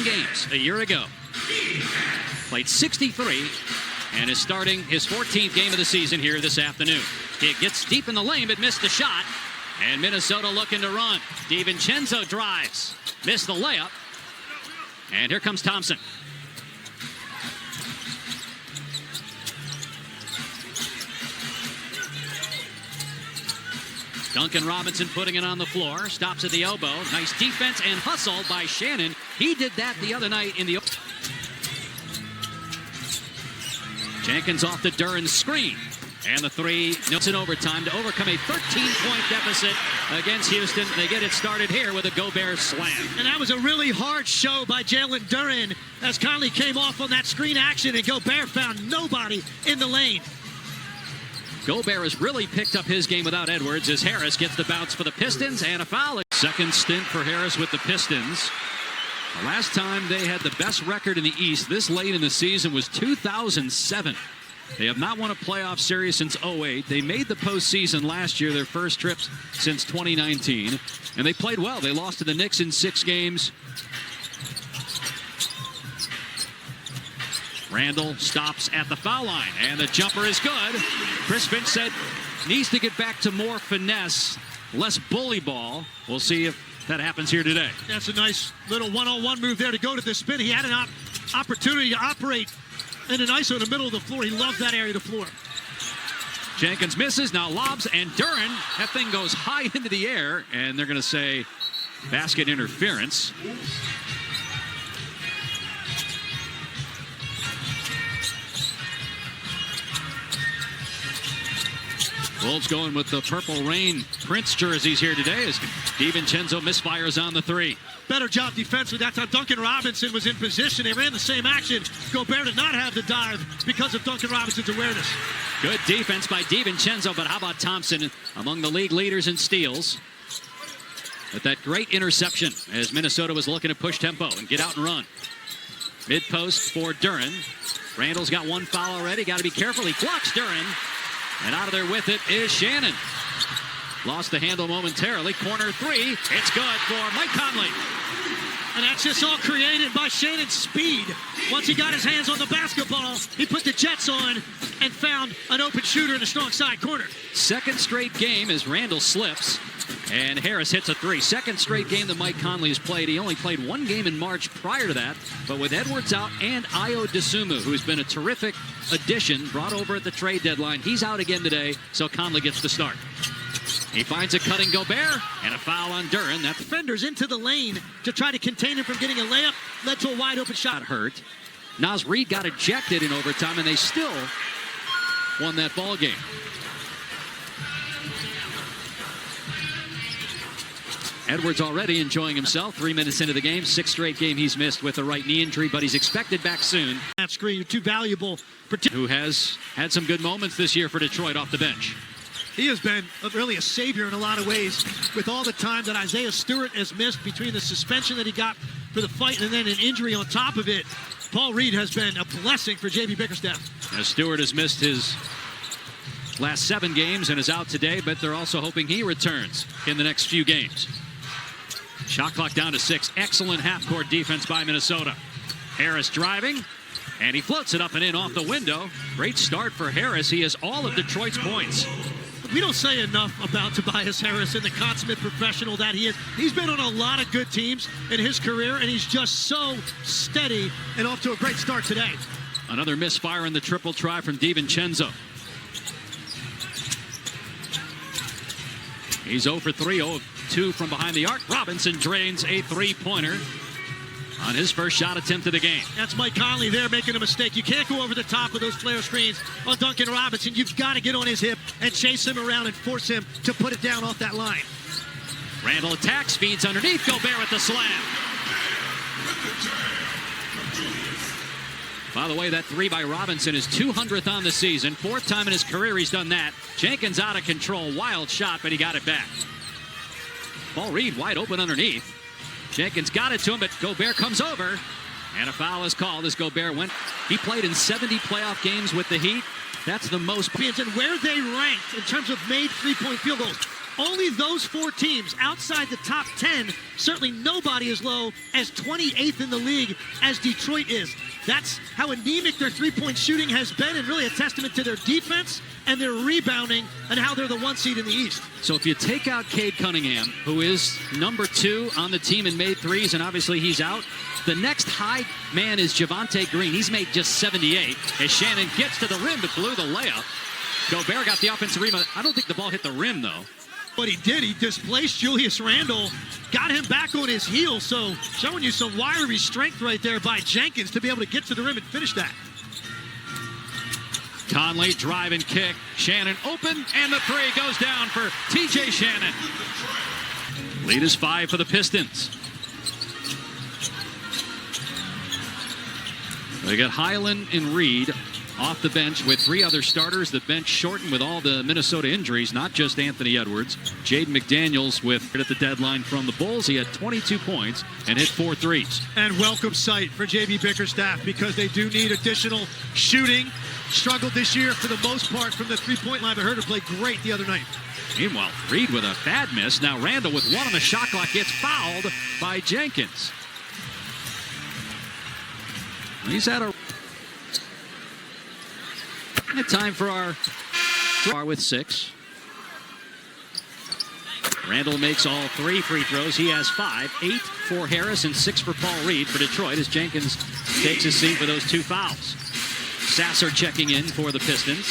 games a year ago. Played 63 and is starting his 14th game of the season here this afternoon. It gets deep in the lane but missed the shot. And Minnesota looking to run. DiVincenzo drives. Missed the layup. And here comes Thompson. Duncan Robinson putting it on the floor. Stops at the elbow. Nice defense and hustle by Shannon. He did that the other night in the... Jenkins off the Duran screen. And the three, notes in overtime to overcome a 13-point deficit against Houston. They get it started here with a Gobert slam. And that was a really hard show by Jalen Duran as Conley came off on that screen action and Gobert found nobody in the lane. Gobert has really picked up his game without Edwards as Harris gets the bounce for the Pistons and a foul. Second stint for Harris with the Pistons. The last time they had the best record in the East this late in the season was 2007. They have not won a playoff series since 2008. They made the postseason last year, their first trip since 2019. And they played well. They lost to the Knicks in 6 games. Randall stops at the foul line, and the jumper is good. Chris Finch said needs to get back to more finesse, less bully ball. We'll see if that happens here today. That's a nice little one-on-one move there to go to the spin. He had an opportunity to operate in an ISO in the middle of the floor. He loves that area of the floor. Jenkins misses, now lobs, and Duran, that thing goes high into the air, and they're going to say basket interference. Wolves going with the Purple Rain Prince jerseys here today as DiVincenzo misfires on the three. Better job defensively. That time Duncan Robinson was in position. They ran the same action. Gobert did not have the dive because of Duncan Robinson's awareness. Good defense by DiVincenzo, but how about Thompson among the league leaders in steals? But that great interception as Minnesota was looking to push tempo and get out and run. Mid-post for Duran. Randall's got one foul already. Got to be careful. He blocks Duran. And out of there with it is Shannon. Lost the handle momentarily. Corner three. It's good for Mike Conley. And that's just all created by Shannon's speed. Once he got his hands on the basketball, he put the Jets on and found an open shooter in the strong side corner. Second straight game as Randall slips. And Harris hits a three. Second straight game that Mike Conley has played. He only played one game in March prior to that. But with Edwards out and Ayo Dosunmu, who's been a terrific addition, brought over at the trade deadline, he's out again today, so Conley gets the start. He finds a cutting Gobert and a foul on Duran. That defenders into the lane to try to contain him from getting a layup. Led to a wide open shot. Hurt. Naz Reid got ejected in overtime, and they still won that ball game. Edwards already enjoying himself. 3 minutes into the game. 6th straight game he's missed with a right knee injury, but he's expected back soon. That screen, you're too valuable. Who has had some good moments this year for Detroit off the bench. He has been really a savior in a lot of ways with all the time that Isaiah Stewart has missed between the suspension that he got for the fight and then an injury on top of it. Paul Reed has been a blessing for J.B. Bickerstaff. Stewart has missed his last 7 games and is out today, but they're also hoping he returns in the next few games. Shot clock down to 6. Excellent half-court defense by Minnesota. Harris driving, and he floats it up and in off the window. Great start for Harris. He has all of Detroit's points. We don't say enough about Tobias Harris and the consummate professional that he is. He's been on a lot of good teams in his career, and he's just so steady and off to a great start today. Another misfire in the triple try from DiVincenzo. He's 0 for 3, 0 of 2 from behind the arc. Robinson drains a three-pointer on his first shot attempt of the game. That's Mike Conley there making a mistake. You can't go over the top of those flare screens on Duncan Robinson. You've got to get on his hip and chase him around and force him to put it down off that line. Randall attacks, feeds underneath. Gobert with the slam. By the way, that three by Robinson is 200th on the season. 4th time in his career he's done that. Jenkins out of control. Wild shot, but he got it back. Paul Reed wide open underneath. Jenkins got it to him, but Gobert comes over. And a foul is called as Gobert went. He played in 70 playoff games with the Heat. That's the most. And where they ranked in terms of made three-point field goals. Only those 4 teams outside the top 10, certainly nobody as low as 28th in the league as Detroit is. That's how anemic their three-point shooting has been, and really a testament to their defense and their rebounding and how they're the 1 seed in the East. So if you take out Cade Cunningham, who is number 2 on the team and made threes, and obviously he's out, the next high man is Javonte Green. He's made just 78 as Shannon gets to the rim to blew the layup. Gobert got the offensive rebound. I don't think the ball hit the rim, though. But he did. He displaced Julius Randle, got him back on his heels. So showing you some wiry strength right there by Jenkins to be able to get to the rim and finish that. Conley drive and kick. Shannon open, and the 3 goes down for TJ Shannon. Lead is 5 for the Pistons. They got Highland and Reed off the bench with 3 other starters. The bench shortened with all the Minnesota injuries, not just Anthony Edwards. Jaden McDaniels with at the deadline from the Bulls. He had 22 points and hit 4 threes. And welcome sight for J.B. Bickerstaff because they do need additional shooting. Struggled this year for the most part from the three-point line, but Herter played great the other night. Meanwhile, Reed with a bad miss. Now Randall with 1 on the shot clock gets fouled by Jenkins. He's had a time for our with 6. Randall makes all 3 free throws. He has 5, 8 for Harris and 6 for Paul Reed for Detroit as Jenkins takes his seat for those 2 fouls. Sasser checking in for the Pistons.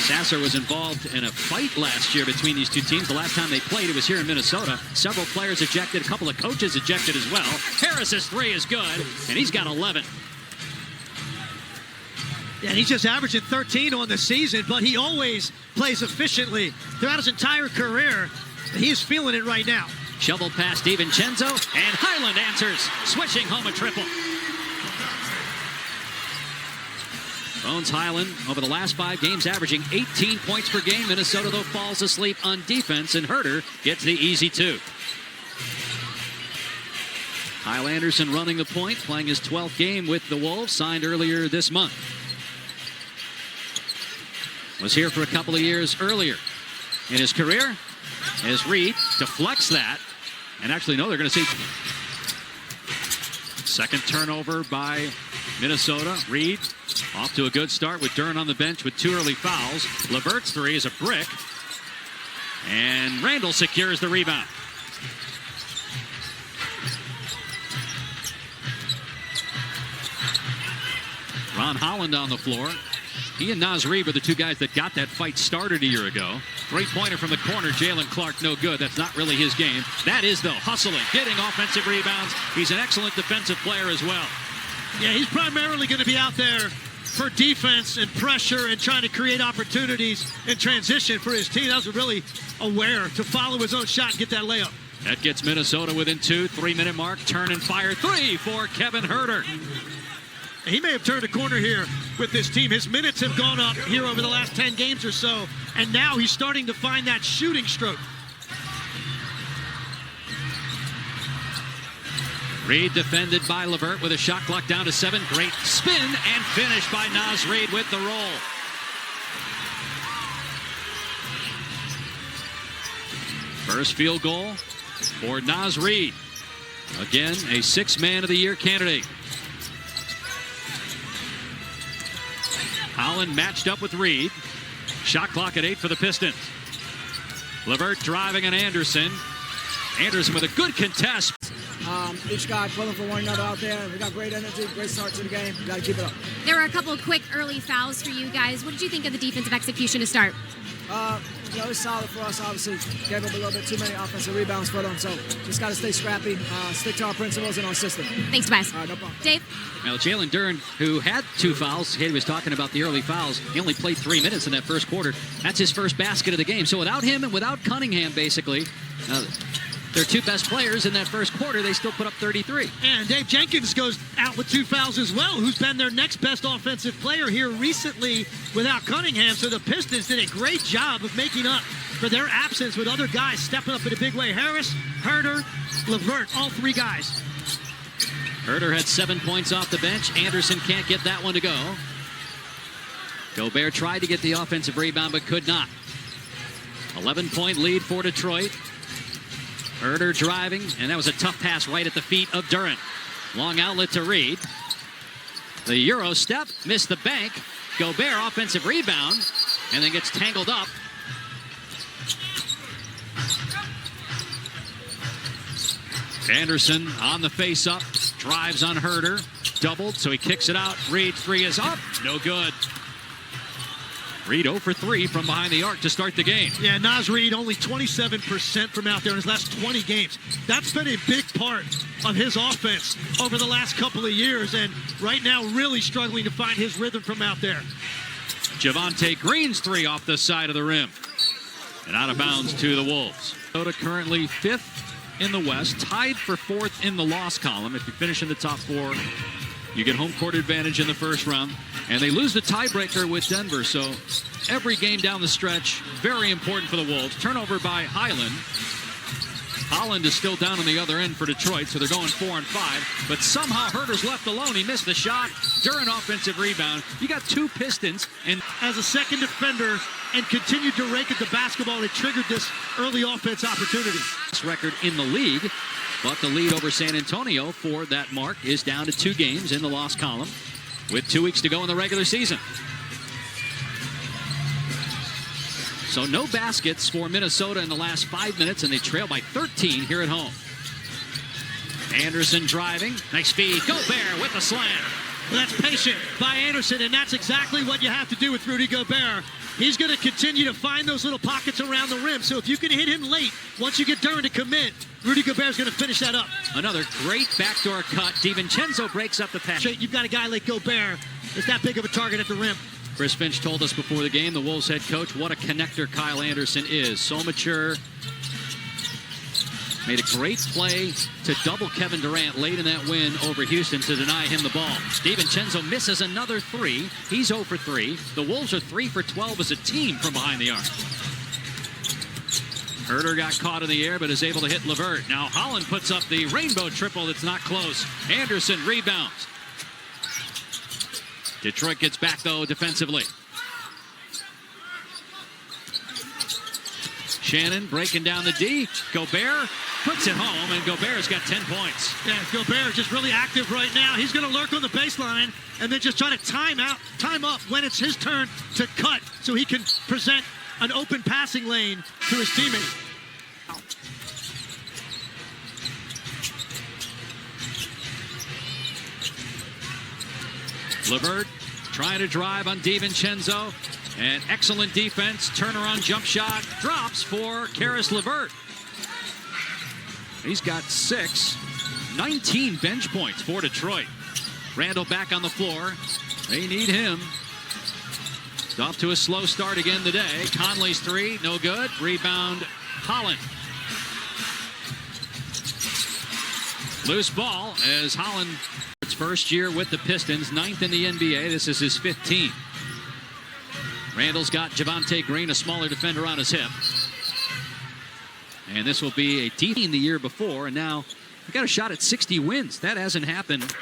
Sasser was involved in a fight last year between these 2 teams. The last time they played, it was here in Minnesota. Several players ejected, a couple of coaches ejected as well. Harris's 3 is good, and he's got 11. Yeah, and he's just averaging 13 on the season, but he always plays efficiently throughout his entire career. He is feeling it right now. Shovel past DiVincenzo, and Highland answers, swishing home a triple. Bones Highland, over the last 5 games, averaging 18 points per game. Minnesota, though, falls asleep on defense, and Herter gets the easy 2. Kyle Anderson running the point, playing his 12th game with the Wolves, signed earlier this month. Was here for a couple of years earlier in his career, as Reed deflects that. And actually, no, they're going to see second turnover by Minnesota. Reed off to a good start with Dern on the bench with 2 early fouls. LeVert's 3 is a brick. And Randall secures the rebound. Ron Holland on the floor. He and Naz Reid were the 2 guys that got that fight started a year ago. 3-pointer from the corner, Jalen Clark, no good. That's not really his game. That is, though, hustling, getting offensive rebounds. He's an excellent defensive player as well. Yeah, he's primarily going to be out there for defense and pressure and trying to create opportunities in transition for his team. That was really aware to follow his own shot and get that layup. That gets Minnesota within 2, 3-minute mark. Turn and fire 3 for Kevin Herter. He may have turned a corner here with this team. His minutes have gone up here over the last 10 games or so, and now he's starting to find that shooting stroke. Reed defended by LeVert with a shot clock down to 7. Great spin and finish by Naz Reid with the roll. First field goal for Naz Reid. Again, a 6th Man of the Year candidate. Holland matched up with Reed. Shot clock at 8 for the Pistons. LeVert driving on Anderson. Anderson with a good contest. Each guy pulling for one another out there. We got great energy, great start to the game. We got to keep it up. There were a couple of quick early fouls for you guys. What did you think of the defensive execution to start? It was solid for us, obviously. Gave up a little bit too many offensive rebounds for them, so just got to stay scrappy, stick to our principles and our system. Thanks, Tobias. No problem. Dave? Well, Jalen Dern, who had 2 fouls, he was talking about the early fouls. He only played 3 minutes in that first quarter. That's his first basket of the game. So without him and without Cunningham, basically, their 2 best players in that first quarter, they still put up 33. And Dave Jenkins goes out with 2 fouls as well, who's been their next best offensive player here recently without Cunningham. So the Pistons did a great job of making up for their absence with other guys stepping up in a big way. Harris, Herter, LeVert, all 3 guys. Herter had 7 points off the bench. Anderson can't get that one to go. Gobert tried to get the offensive rebound but could not. 11-point lead for Detroit. Herder driving, and that was a tough pass right at the feet of Durant. Long outlet to Reed. The Euro step, missed the bank. Gobert offensive rebound, and then gets tangled up. Anderson on the face-up, drives on Herder. Doubled, so he kicks it out. Reed, three is up. No good. Reed 0 for 3 from behind the arc to start the game. Yeah, Naz Reid only 27% from out there in his last 20 games. That's been a big part of his offense over the last couple of years, and right now really struggling to find his rhythm from out there. Javonte Green's three off the side of the rim. And out of bounds to the Wolves. Minnesota currently 5th in the West, tied for 4th in the loss column. If you finish in the top 4, you get home court advantage in the first round. And they lose the tiebreaker with Denver, so every game down the stretch, very important for the Wolves. Turnover by Highland. Holland is still down on the other end for Detroit, so they're going 4 and 5. But somehow Herder's left alone. He missed the shot. Durant offensive rebound. You got 2 Pistons. And as a second defender and continued to rake at the basketball, it triggered this early offense opportunity. Record in the league, but the lead over San Antonio for that mark is down to 2 games in the loss column with 2 weeks to go in the regular season. So no baskets for Minnesota in the last 5 minutes, and they trail by 13 here at home. Anderson driving. Nice feed. Gobert with the slam. Well, that's patient by Anderson, and that's exactly what you have to do with Rudy Gobert. He's going to continue to find those little pockets around the rim. So if you can hit him late, once you get Durant to commit, Rudy Gobert's going to finish that up. Another great backdoor cut. DiVincenzo breaks up the pass. You've got a guy like Gobert that's that big of a target at the rim. Chris Finch told us before the game, the Wolves head coach, what a connector Kyle Anderson is. So mature. Made a great play to double Kevin Durant late in that win over Houston to deny him the ball. DiVincenzo misses another 3. He's 0 for 3. The Wolves are 3 for 12 as a team from behind the arc. Herder got caught in the air but is able to hit LeVert. Now Holland puts up the rainbow triple that's not close. Anderson rebounds. Detroit gets back though defensively. Shannon breaking down the D. Gobert puts it home, and Gobert's got 10 points. Yeah, Gobert just really active right now. He's going to lurk on the baseline and then just try to time up when it's his turn to cut so he can present an open passing lane to his teammate. LeVert trying to drive on DiVincenzo. And excellent defense. Turnaround jump shot drops for Caris LeVert. He's got 19 bench points for Detroit. Randall back on the floor. They need him. It's off to a slow start again today. Conley's 3, no good. Rebound, Holland. Loose ball as Holland, its first year with the Pistons, 9th in the NBA. This is his 15th. Randall's got Javonte Green, a smaller defender, on his hip. And this will be a team the year before, and now we got a shot at 60 wins. That hasn't happened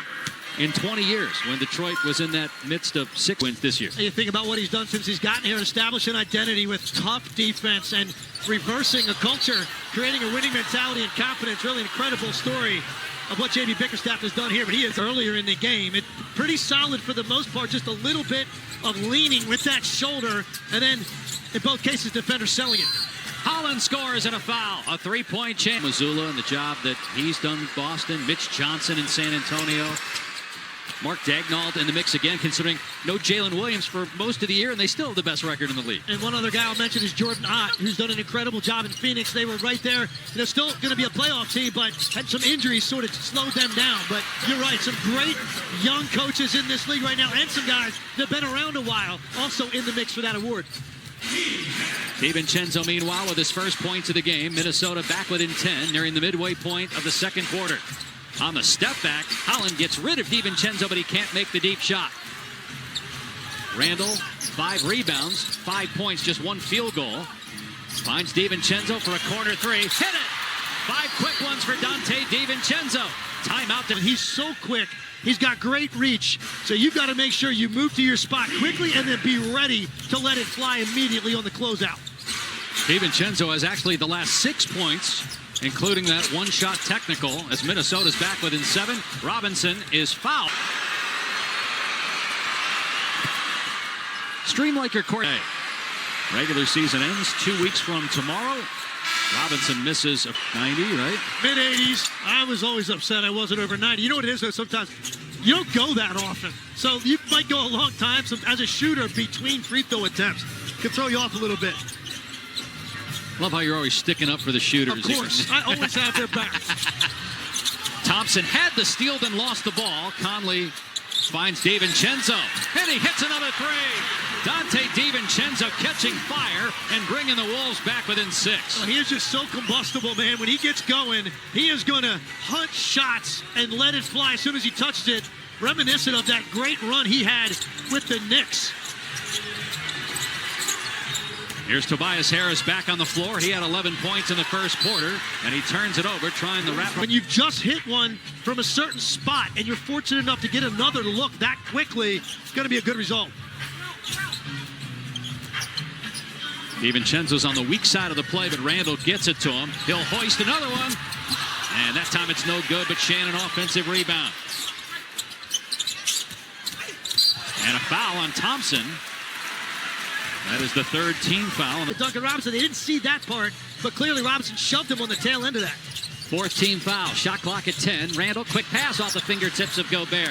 in 20 years when Detroit was in that midst of 6 wins this year. You think about what he's done since he's gotten here, establishing an identity with tough defense and reversing a culture, creating a winning mentality and confidence. Really incredible story of what J.B. Bickerstaff has done here, but he is earlier in the game. It's pretty solid for the most part, just a little bit of leaning with that shoulder, and then in both cases, defender selling it. Holland scores and a foul. A 3-point chance. Missoula and the job that he's done with Boston. Mitch Johnson in San Antonio. Mark Daignault in the mix again, considering no Jalen Williams for most of the year, and they still have the best record in the league. And one other guy I'll mention is Jordan Ott, who's done an incredible job in Phoenix. They were right there. They're still going to be a playoff team, but had some injuries sort of slowed them down. But you're right, some great young coaches in this league right now, and some guys that have been around a while, also in the mix for that award. DiVincenzo, meanwhile, with his first points of the game. Minnesota back within 10, nearing the midway point of the second quarter. On the step back, Holland gets rid of DiVincenzo, but he can't make the deep shot. Randall, 5 rebounds, 5 points, just 1 field goal. Finds DiVincenzo for a corner 3. Hit it! 5 quick ones for Dante DiVincenzo. Timeout. He's so quick He's got great reach, so you've got to make sure you move to your spot quickly and then be ready to let it fly immediately on the closeout. DiVincenzo has actually the last 6 points, including that one-shot technical, as Minnesota's back within 7. Robinson is fouled. Stream like your court. Regular season ends 2 weeks from tomorrow. Robinson misses 90, right? Mid-80s. I was always upset I wasn't over 90. You know what it is, though? Sometimes you don't go that often. So you might go a long time. So as a shooter, between free throw attempts, can throw you off a little bit. Love how you're always sticking up for the shooters. Of course. I always have their back. Thompson had the steal, then lost the ball. Conley finds DiVincenzo, and he hits another three. Dante DiVincenzo catching fire and bringing the Wolves back within 6. He is just so combustible, man. When he gets going, he is going to hunt shots and let it fly as soon as he touched it. Reminiscent of that great run he had with the Knicks. Here's Tobias Harris back on the floor. He had 11 points in the first quarter, and he turns it over, trying to wrap. When you've just hit one from a certain spot and you're fortunate enough to get another look that quickly, it's going to be a good result. DiVincenzo's on the weak side of the play, but Randall gets it to him. He'll hoist another one, and that time it's no good, but Shannon offensive rebound. And a foul on Thompson. That is the third team foul. Duncan Robinson, they didn't see that part, but clearly Robinson shoved him on the tail end of that. Fourth team foul. Shot clock at 10. Randall, quick pass off the fingertips of Gobert.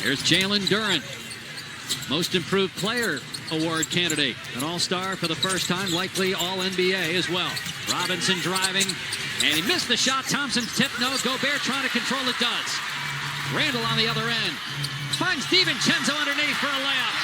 Here's Jalen Duren, Most Improved Player Award candidate. An All-Star for the first time, likely All-NBA as well. Robinson driving, and he missed the shot. Thompson's tip, no. Gobert trying to control it, does. Randall on the other end. Finds DiVincenzo underneath for a layup.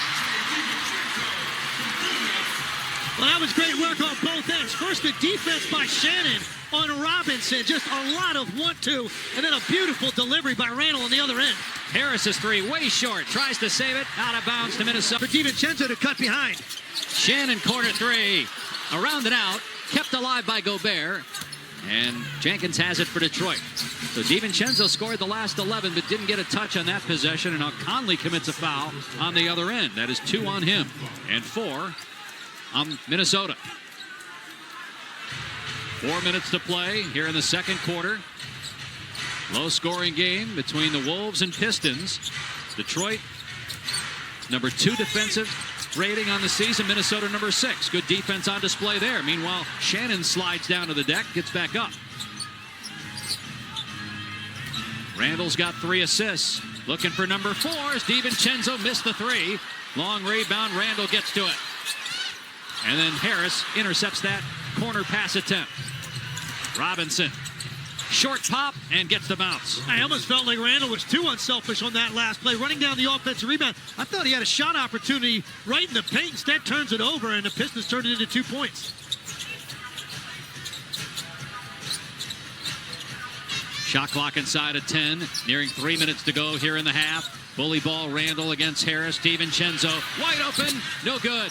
Well, that was great work on both ends. First, the defense by Shannon on Robinson. Just a lot of want-to, and then a beautiful delivery by Randall on the other end. Harris's three, way short. Tries to save it. Out of bounds to Minnesota. For DiVincenzo to cut behind. Shannon, corner three. Around and out. Kept alive by Gobert. And Jenkins has it for Detroit. So DiVincenzo scored the last 11, but didn't get a touch on that possession. And now Conley commits a foul on the other end. That is 2 on him and 4 on Minnesota. 4 minutes to play here in the second quarter. Low-scoring game between the Wolves and Pistons. Detroit, number 2 defensive rating on the season. Minnesota, number 6. Good defense on display there. Meanwhile, Shannon slides down to the deck, gets back up. Randall's got 3 assists. Looking for number 4 as DiVincenzo missed the 3. Long rebound. Randall gets to it. And then Harris intercepts that corner pass attempt. Robinson. Short pop and gets the bounce. I almost felt like Randall was too unselfish on that last play, running down the offensive rebound. I thought he had a shot opportunity right in the paint. Instead, turns it over, and the Pistons turned it into 2 points. Shot clock inside of 10. Nearing 3 minutes to go here in the half. Bully ball, Randall against Harris. DiVincenzo wide open. No good.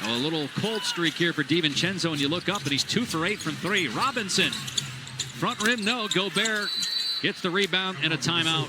A little cold streak here for DiVincenzo, and you look up and he's 2 for 8 from 3. Robinson, front rim, no. Gobert gets the rebound and a timeout